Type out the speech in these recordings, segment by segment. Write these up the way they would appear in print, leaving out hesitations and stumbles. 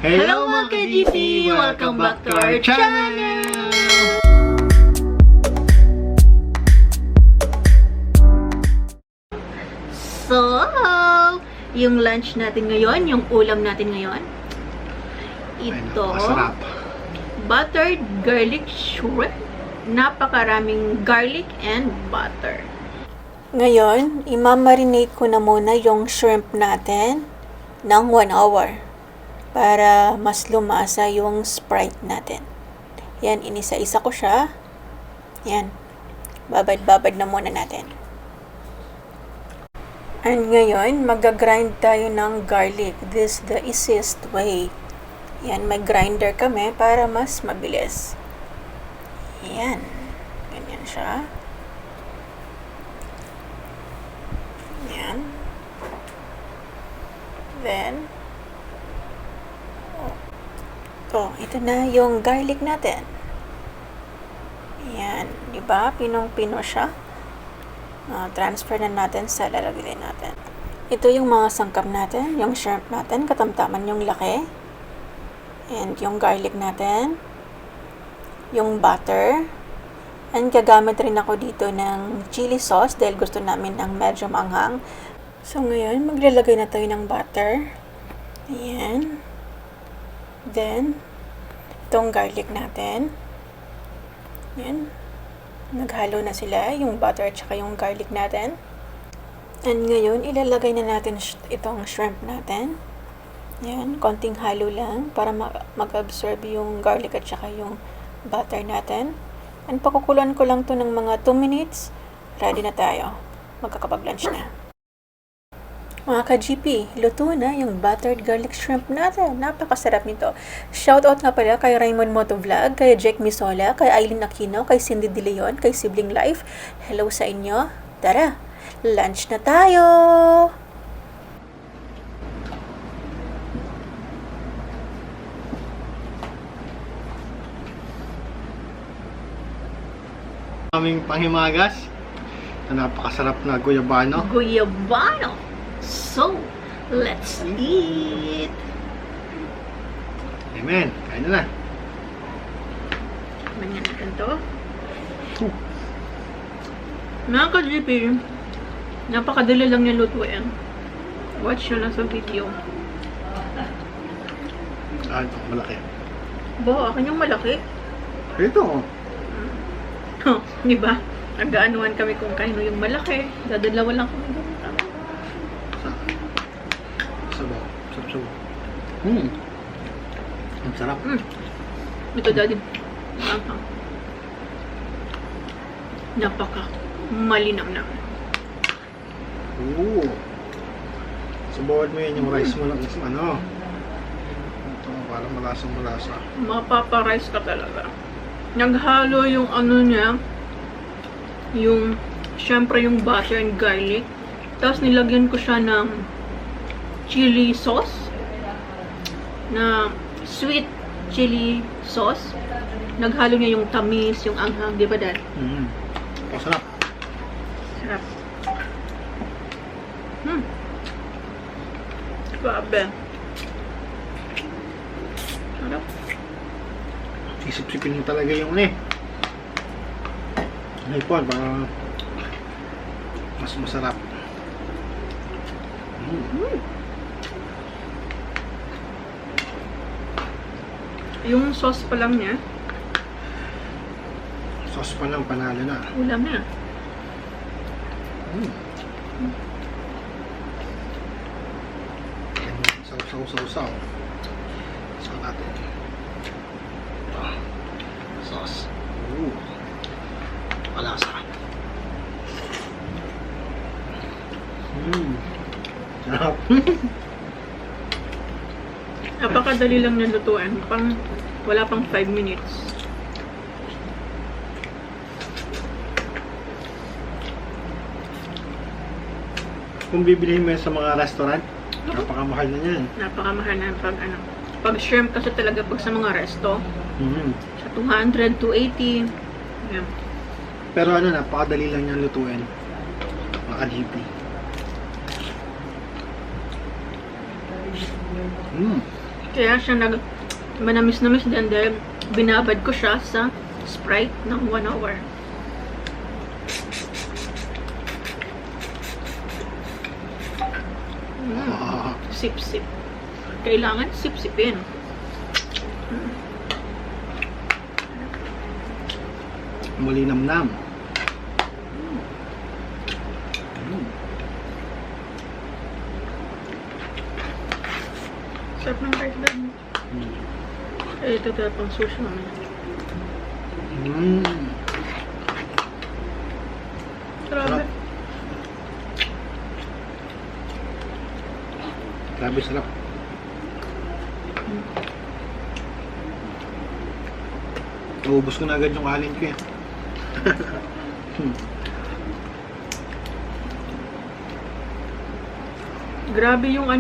Hello mga ka-GP! Welcome back to our channel! So, yung lunch natin ngayon, yung ulam natin ngayon, ito, buttered garlic shrimp. Napakaraming garlic and butter. Ngayon, imamarinate ko na muna yung shrimp natin ng 1 hour para mas lumasa yung sprite natin. Yan, inisa-isa ko siya. Yan, babad-babad na muna natin. And ngayon, mag-grind tayo ng garlic. This is the easiest way. Yan, may grinder kami para mas mabilis. Yan, ganyan siya. Yan. Then, ito na yung garlic natin. Yan, di ba? Pinong-pino siya. Transfer na natin sa lalagyan natin. Ito yung mga sangkap natin, yung shrimp natin, katamtaman yung laki. And yung garlic natin, yung butter. And gagamit rin ako dito ng chili sauce dahil gusto namin ng medyo manghang. So ngayon, maglalagay na tayo ng butter. Ayan. Then, itong garlic natin. Ayan. Naghalo na sila, yung butter at saka yung garlic natin. And ngayon, ilalagay na natin itong shrimp natin. Yan, konting halo lang para mag-absorb yung garlic at saka yung butter natin. And pakukuluan ko lang to ng mga 2 minutes. Ready na tayo. Magkakapag-lunch na. Mga ka-GP, luto na yung buttered garlic shrimp natin. Napakasarap nito. Shoutout nga pala kay Raymond Motovlog, kay Jake Misola, kay Aileen Aquino, kay Cindy De Leon, kay Sibling Life. Hello sa inyo. Tara, lunch na tayo! Aming panghimagas na napakasarap na guyabano. Guyabano! So, let's eat! Amen. Kain na na. Manyan natin to. Mga ka-GP, napakadali lang yung lutuin. Watch nyo lang sa video. Ito, malaki. Akin yung malaki. Ito. Di ba? Nag-aanuhan kami kung kanino yung malaki. Dadalawa lang kami doon. Sabaw. Sabaw. Ang sarap. Ito, daddy. Napaka malinam na. Sabawan mo yan yung rice mo lang. Ano? Ito, parang malasang-malasa. Mapaparice ka talaga. Naghalo yung ano niya, yung, syempre yung butter and garlic. Tapos nilagyan ko siya ng chili sauce, na sweet chili sauce. Naghalo niya yung tamis, yung anghang, di ba dad? Sarap. Sarap. Grabe. Sarap. Isip-sipin mo talaga yung Hipon para mas masarap. Yung sauce pa lang niya. Sauce pa lang, panalo na. Ulam na. Saw. Saw natin. Sauce. Malasa. Sarap. Napakadali lang na lutuin. Wala pang 5 minutes. Kung bibilihin mo yan sa mga restaurant, napakamahal na yan. Napakamahal na pag shrimp kasi talaga pag sa mga resto. Sa 200, 280. Yeah. Pero napakadali lang niyang lutuin. Mga ka-GP. Kaya siya manamis-namis din dahil binabad ko siya sa Sprite ng 1 hour. Sip-sip. Kailangan sip-sipin. Malinamnam. Sarap ng rice bag. Eh, ito tayo pang sushi naman. Grabe. Grabe sarap. Naubos ko na agad yung alin ko eh. Grabe yung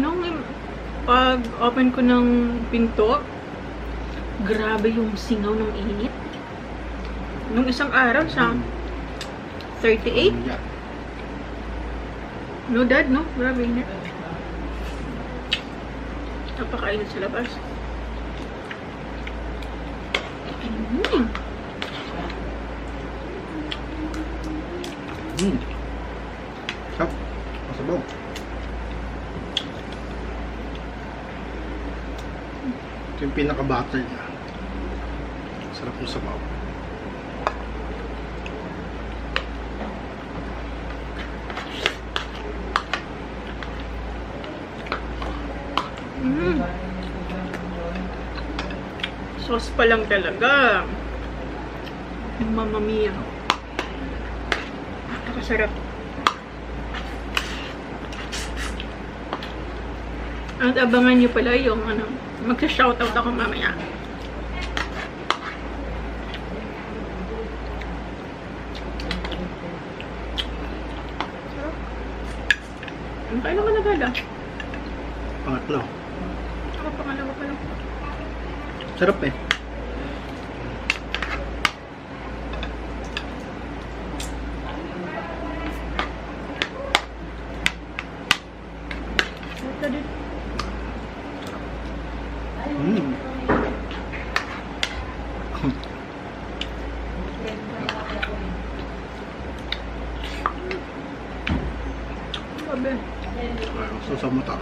pag open ko ng pinto, grabe yung singaw ng init. Nung isang araw sa 38. No dad, no? Grabe init. Napakainit sa labas. Sarap. Masabaw. Ito yung pinaka-butter niya. Sarap ng sabaw. Sauce pa lang talaga. Mamma mia. Napakasarap. At abangan nyo pala yung magsa-shoutout ako mamaya. Sarap. Kailan ka nagala? Pangatlo. Ako pangalawa pa lang. Sarap eh. Sabi. Susah mo ito.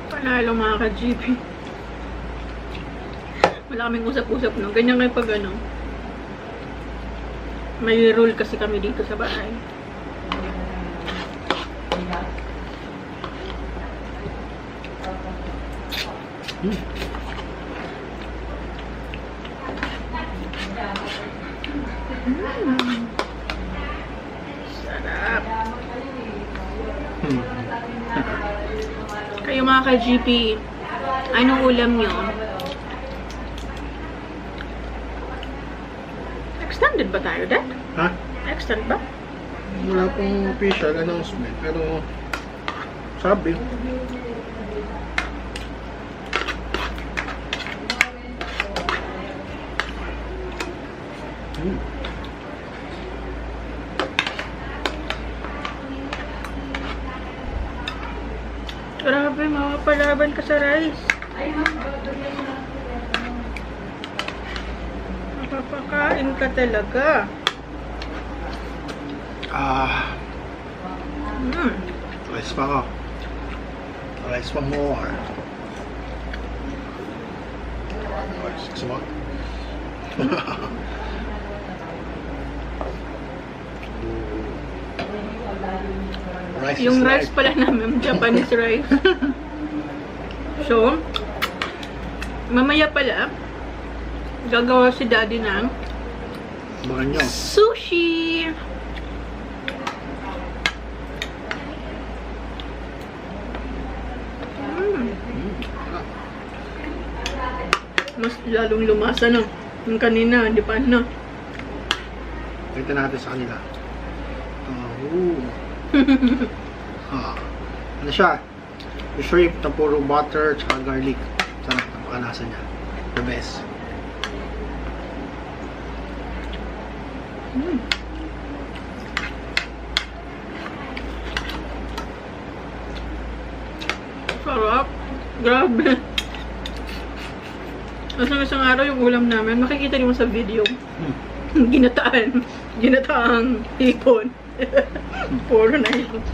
Panalo mga ka-GP. Wala kaming usap-usap no. Ganyan kayo pag may rule kasi kami dito sa bahay. Sarap. Kayo mga ka-GP, anong ulam nyo? Extended ba tayo, Dad? Ha? Extend ba? Wala pong official announcement, pero sabi. Grabe, mapapalaban ka sa rice. Napapakain ka talaga. Rice pa ko. Rice pa more. Rice pa. Yung rice pala namin, Japanese rice. So, mamaya pala, gagawa si Daddy ng sushi! Mas lalong lumasa na. Yung kanina, di pa na. Ito natin sa kanila. Ano siya? Yung shrimp na puro butter at garlic. Sarap, napakalasa niya. The best. Sarap. Grabe. Isang araw yung ulam namin, makikita niyo sa video. Ginataang hipon. Puro na hipon.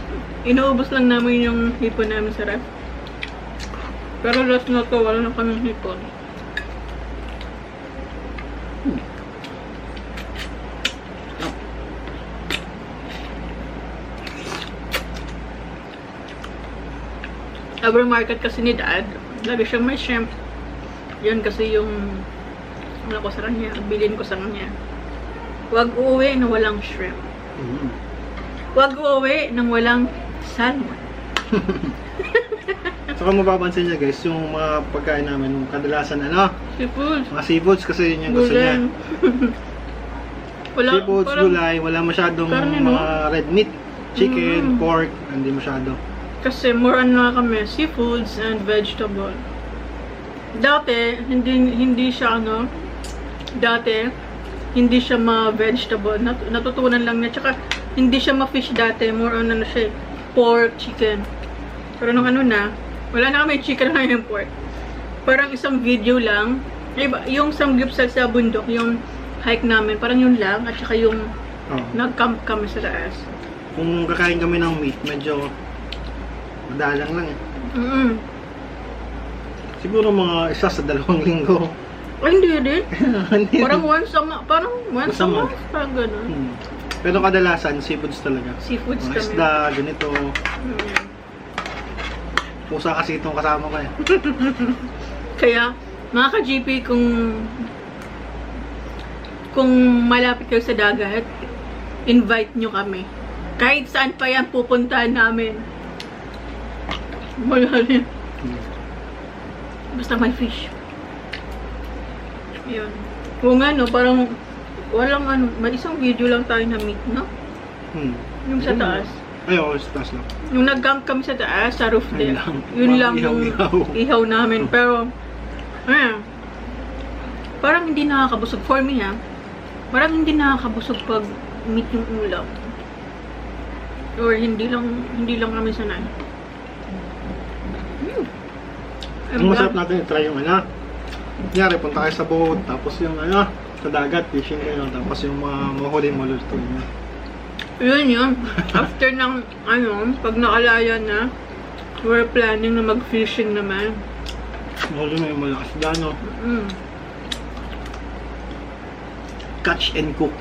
Inuubos lang namin yung hipon namin sa ref. Pero last na to, wala na kaming hipon. Every market kasi ni Dad, lagi siyang may shrimp. Yun kasi yung ano ko sa kanya, bilhin ko sa kanya. Huwag uuwi na walang shrimp. Huwag uuwi nang walang salmon. Saka mapapansin niya guys, yung mga pagkain namin, yung kadalasan ano? Seafoods. Mga seafoods kasi yun yung gusto niya. Seafoods, gulay, wala masyadong mga red meat, chicken, pork, hindi masyado. Kasi more ano kami, seafoods and vegetable. Dati, hindi siya ano, hindi siya ma-vegetable. Natutunan lang niya. Tsaka, hindi siya ma-fish dati. More on ano siya, pork, chicken. Pero nung ano na, wala na kami chicken na yung pork. Parang isang video lang. Yung samgyupsal sa bundok, yung hike namin, parang yun lang. At saka yung nag-camp kami sa taas. Kung kakain kami ng meat, medyo madalang lang eh. Siguro mga 1 sa 2 linggo. Ay, hindi din. Parang once a month. Parang gano'n. Pero kadalasan, seafoods talaga. Seafoods mga kami. Isda, ganito. Pusa kasi itong kasama ko eh. Kaya, mga ka-GP, kung malapit kayo sa dagat, invite nyo kami. Kahit saan pa yan pupuntahan namin. Malalim. Basta may fish. Yun. Kung ano, parang walang ano, may isang video lang tayo na meet, no? Yung sa taas. Ay, oo, sa taas lang. Yung nag-camp kami sa taas, sa roof deck. Yun lang yung ihaw namin. Pero, parang hindi nakakabusog. For me, parang hindi nakakabusog pag meet yung ulam. Or hindi lang kami sanay. Ang masarap natin i-try yung ano. Kunyari, punta kayo sa boat, tapos yung ano, sa dagat, fishing kayo, tapos yung mga mahuli mo lutuin nyo. Yun. After ng, pag nakalaya na, we're planning na mag-fishing naman. Mahuli mo yung malakas gano. Catch and cook.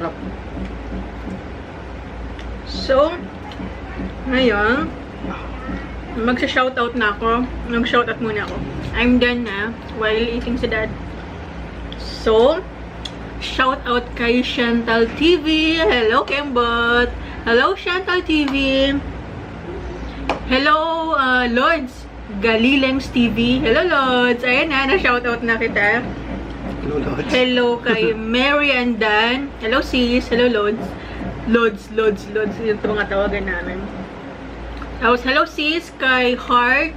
Sarap. So, ngayon, magsha-shoutout na ako. Mag-shoutout muna ako. I'm done na while eating si Dad. So, shoutout kay Chantal TV. Hello, Kembot. Hello, Chantal TV. Hello, Lods. Galileng's TV. Hello, Lods. Ayan na, na-shoutout na kita. Hello, Lods. Hello kay Mary and Dan. Hello, sis. Hello, Lods. Lods. Yung mga tawagan namin. Tapos, hello, sis. Kay Heart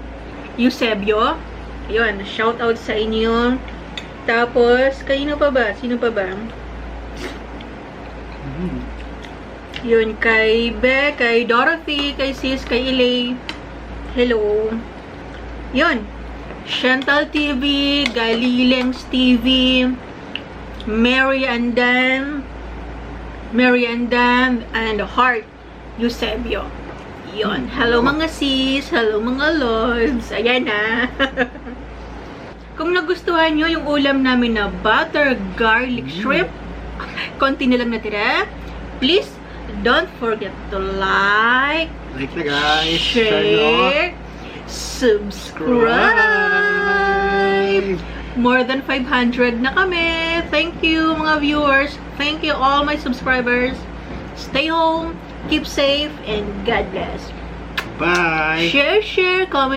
Eusebio. Yun, shoutout sa inyo. Tapos, Sino pa ba? Yun, kay Be, kay Dorothy, kay sis, kay Ilay. Hello. Yun. Chantal TV, Galileng's TV, Mary and Dan, and Heart Eusebio. Yun. Hello mga sis, hello mga lords. Ayan na. Kung nagustuhan nyo yung ulam namin na butter garlic shrimp, konti na lang natira. Please, don't forget to like na guys, share, subscribe. More than 500 na kami. Thank you mga viewers. Thank you all my subscribers. Stay home, keep safe, and God bless. Bye. Share, comment.